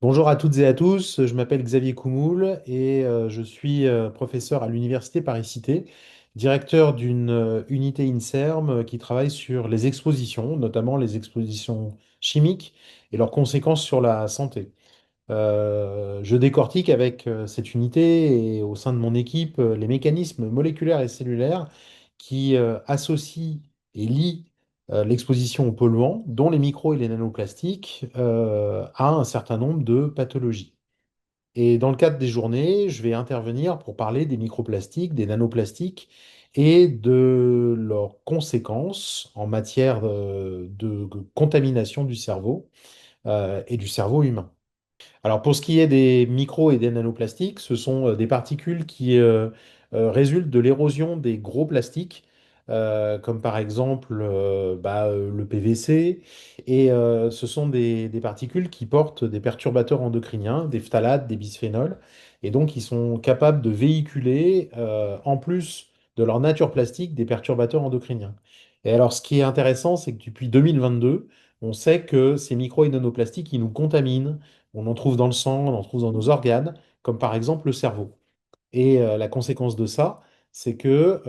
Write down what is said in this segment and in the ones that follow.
Bonjour à toutes et à tous, je m'appelle Xavier Coumoul et je suis professeur à l'Université Paris-Cité, directeur d'une unité INSERM qui travaille sur les expositions, notamment les expositions chimiques et leurs conséquences sur la santé. Je décortique avec cette unité et au sein de mon équipe les mécanismes moléculaires et cellulaires qui associent et lient l'exposition aux polluants, dont les micros et les nanoplastiques, à un certain nombre de pathologies. Et dans le cadre des journées, je vais intervenir pour parler des microplastiques, des nanoplastiques et de leurs conséquences en matière de contamination du cerveau et du cerveau humain. Alors pour ce qui est des micros et des nanoplastiques, ce sont des particules qui résultent de l'érosion des gros plastiques, comme par exemple le PVC. Et ce sont des particules qui portent des perturbateurs endocriniens, des phtalates, des bisphénols, et donc ils sont capables de véhiculer, en plus de leur nature plastique, des perturbateurs endocriniens. Et alors ce qui est intéressant, c'est que depuis 2022, on sait que ces micros et nanoplastiques, ils nous contaminent. On en trouve dans le sang, on en trouve dans nos organes, comme par exemple le cerveau. Et la conséquence de ça, c'est que,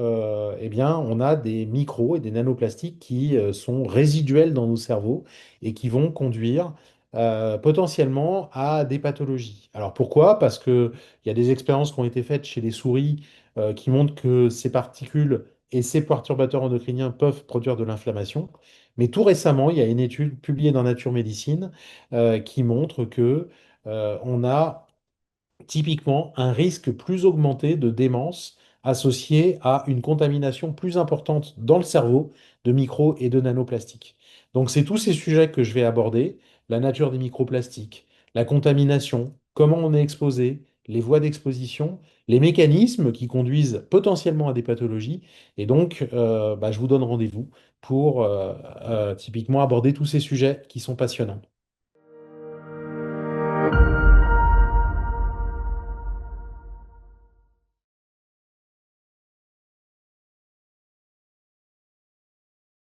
eh bien, on a des micros et des nanoplastiques qui sont résiduels dans nos cerveaux et qui vont conduire potentiellement à des pathologies. Alors pourquoi? Parce qu'il y a des expériences qui ont été faites chez les souris qui montrent que ces particules et ces perturbateurs endocriniens peuvent produire de l'inflammation. Mais tout récemment, il y a une étude publiée dans Nature Médecine qui montre que on a typiquement un risque plus augmenté de démence associé à une contamination plus importante dans le cerveau de micro et de nanoplastiques. Donc c'est tous ces sujets que je vais aborder, la nature des microplastiques, la contamination, comment on est exposé, les voies d'exposition, les mécanismes qui conduisent potentiellement à des pathologies. Et donc, je vous donne rendez-vous pour typiquement aborder tous ces sujets qui sont passionnants.